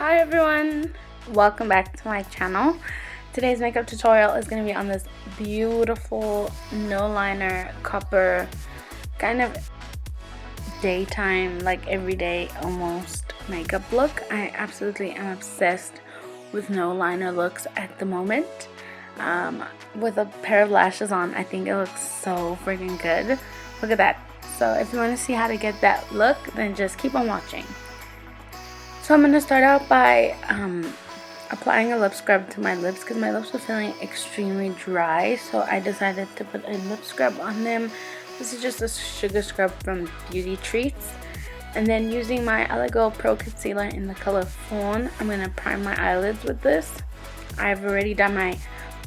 Hi everyone, welcome back to my channel. Today's makeup tutorial is going to be on this beautiful no liner copper kind of daytime, like everyday almost makeup look. I absolutely am obsessed with no liner looks at the moment. With a pair of lashes on, I think it looks so freaking good. Look at that. So if you want to see how to get that look, then just keep on watching. So I'm going to start out by applying a lip scrub to my lips because my lips were feeling extremely dry. So I decided to put a lip scrub on them. This is just a sugar scrub from Beauty Treats. And then using my Eyelure Pro Concealer in the color Fawn, I'm going to prime my eyelids with this. I've already done my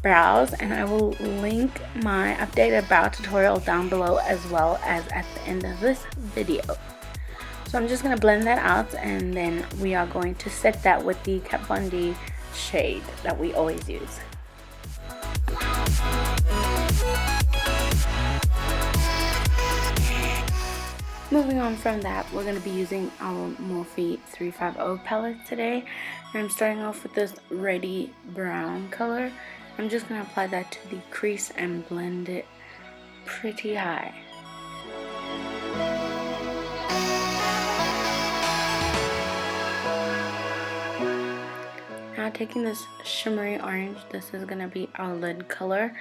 brows and I will link my updated brow tutorial down below as well as at the end of this video. So I'm just going to blend that out and then we are going to set that with the Kat Von D shade that we always use. Moving on from that, we're going to be using our Morphe 350 palette today. And I'm starting off with this reddy brown color. I'm just going to apply that to the crease and blend it pretty high. Now taking this shimmery orange, this is going to be our lid color,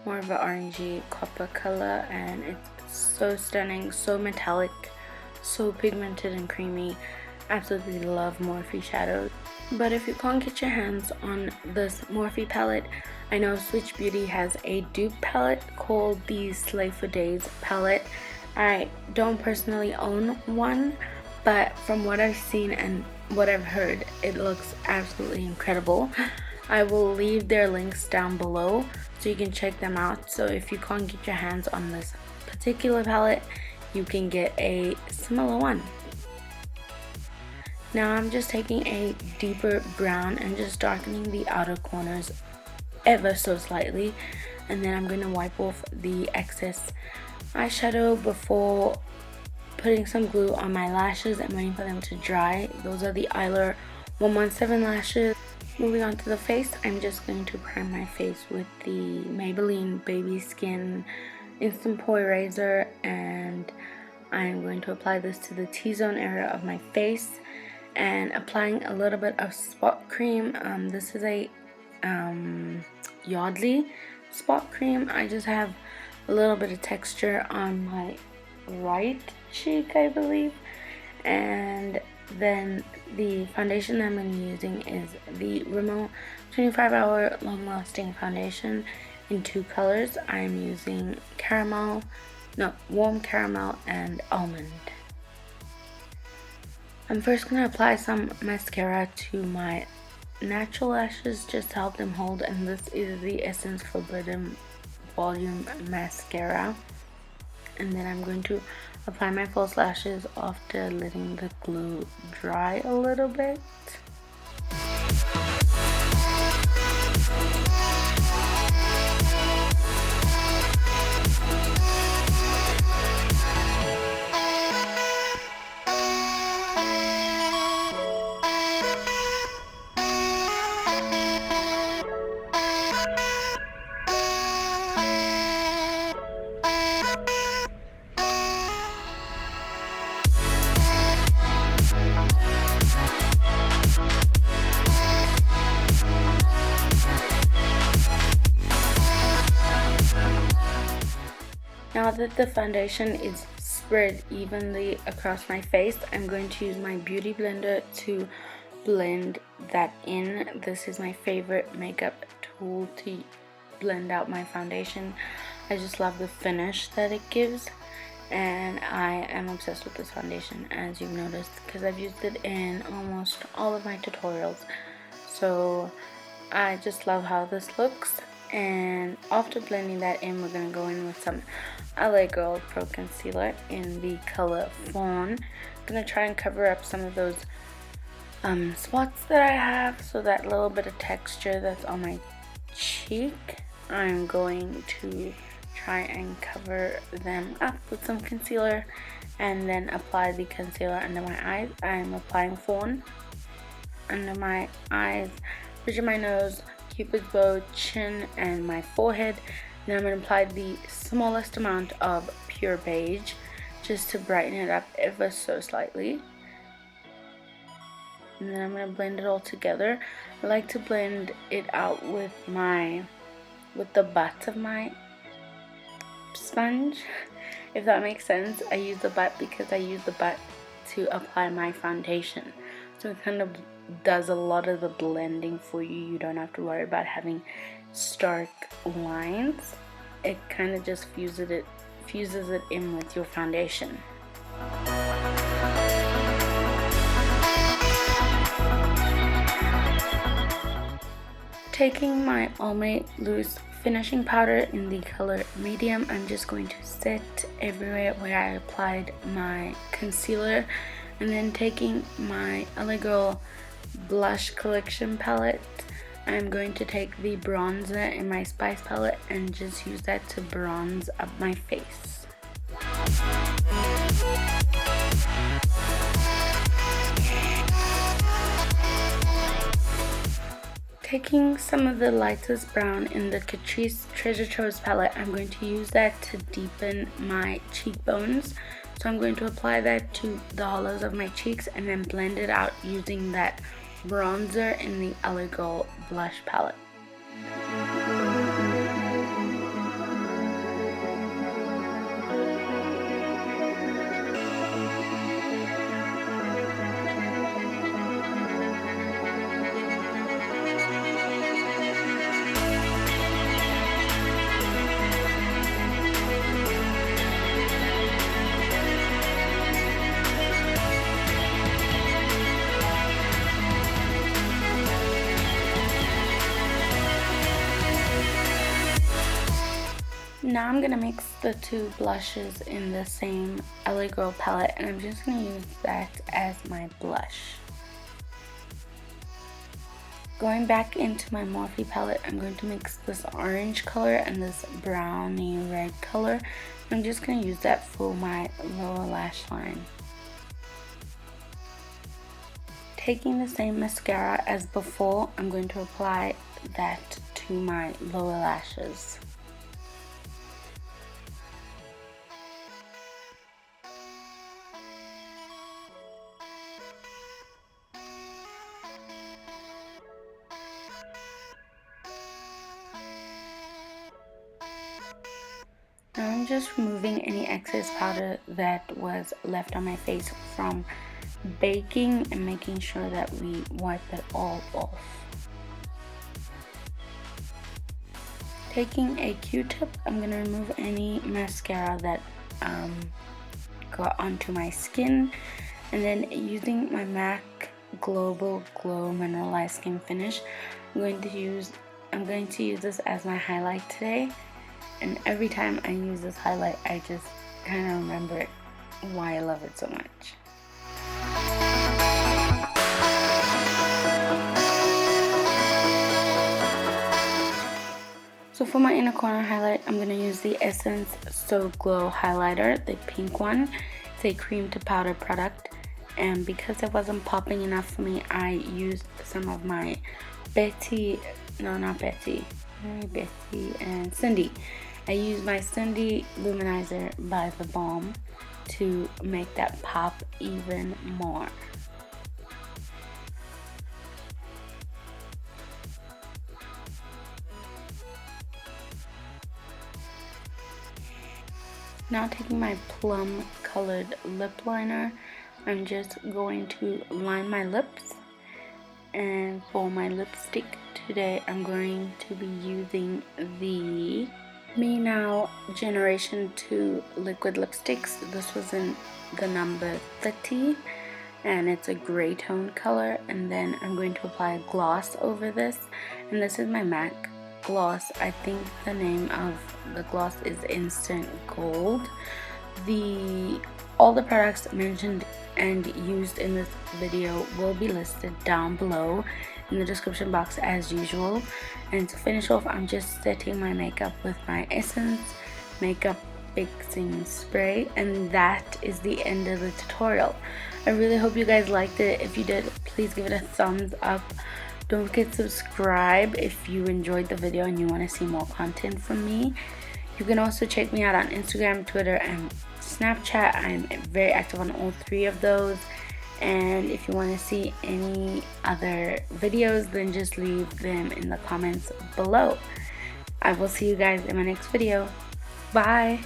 more of an orangey copper color, and it's so stunning, so metallic, so pigmented and creamy. Absolutely love Morphe shadows. But if you can't get your hands on this Morphe palette, I know SwiitchBeauty has a dupe palette called the Slay for Days palette. I don't personally own one, but from what I've seen and what I've heard, it looks absolutely incredible. I will leave their links down below so you can check them out. So if you can't get your hands on this particular palette, you can get a similar one. Now I'm just taking a deeper brown and just darkening the outer corners ever so slightly, and then I'm going to wipe off the excess eyeshadow before putting some glue on my lashes and waiting for them to dry. Those are the Eyelure 117 lashes. Moving on to the face, I'm just going to prime my face with the Maybelline Baby Skin Instant Pore Eraser, and I'm going to apply this to the T-zone area of my face and applying a little bit of spot cream. This is a Yardley spot cream. I just have a little bit of texture on my right cheek, I believe. And then the foundation that I'm going to be using is the Rimmel 25-hour long-lasting foundation in two colors. I'm using warm caramel and almond. I'm first going to apply some mascara to my natural lashes just to help them hold, and this is the Essence Forbidden Volume Mascara. And then I'm going to apply my false lashes after letting the glue dry a little bit. Now that the foundation is spread evenly across my face, I'm going to use my beauty blender to blend that in. This is my favorite makeup tool to blend out my foundation. I just love the finish that it gives, and I am obsessed with this foundation, as you've noticed, because I've used it in almost all of my tutorials. So I just love how this looks. And after blending that in, we're going to go in with some Eyelure Pro Concealer in the color Fawn. I'm going to try and cover up some of those spots that I have, so that little bit of texture that's on my cheek, I'm going to try and cover them up with some concealer and then apply the concealer under my eyes. I'm applying Fawn. under my eyes, bridge of my nose, cupid's bow, chin, and my forehead. Then I'm going to apply the smallest amount of Pure Beige just to brighten it up ever so slightly. And then I'm going to blend it all together. I like to blend it out with the butt of my sponge, if that makes sense. I use the butt because I use the butt to apply my foundation, so it kind of does a lot of the blending for you. You don't have to worry about having stark lines. It kind of just fuses it in with your foundation. Taking my Almay loose finishing powder in the color medium, I'm just going to set everywhere where I applied my concealer, and then taking my LA Girl blush collection palette, I'm going to take the bronzer in my Spice palette and just use that to bronze up my face. Taking some of the lightest brown in the Catrice Treasure Troves palette, I'm going to use that to deepen my cheekbones. So I'm going to apply that to the hollows of my cheeks and then blend it out using that bronzer in the LA Girl blush palette. Now I'm going to mix the two blushes in the same LA Girl palette, and I'm just going to use that as my blush. Going back into my Morphe palette, I'm going to mix this orange color and this browny red color. I'm just going to use that for my lower lash line. Taking the same mascara as before, I'm going to apply that to my lower lashes. Now I'm just removing any excess powder that was left on my face from baking and making sure that we wipe it all off. Taking a Q-tip, I'm going to remove any mascara that got onto my skin, and then using my MAC Global Glow Mineralise Skin Finish, I'm going to use this as my highlight today. And every time I use this highlight, I just kind of remember why I love it so much. So for my inner corner highlight, I'm going to use the Essence So Glow highlighter, the pink one. It's a cream to powder product, and because it wasn't popping enough for me, I used some of my Betty and Cindy. I used my Cindy Luminizer by the Balm to make that pop even more. Now taking my Plum colored lip liner, I'm just going to line my lips. And for my lipstick today, I'm going to be using the Me Now Generation 2 liquid lipsticks. This was in the number 30, and it's a gray tone color. And then I'm going to apply a gloss over this, and this is my MAC gloss. I think the name of the gloss is Instant Gold. All the products mentioned and used in this video will be listed down below in the description box as usual. And to finish off, I'm just setting my makeup with my Essence Makeup Fixing Spray, and that is the end of the tutorial. I really hope you guys liked it. If you did, please give it a thumbs up. Don't forget to subscribe if you enjoyed the video and you want to see more content from me. You can also check me out on Instagram, Twitter, and Snapchat. I'm very active on all 3 of those. And if you want to see any other videos, then just leave them in the comments below. I will see you guys in my next video. Bye!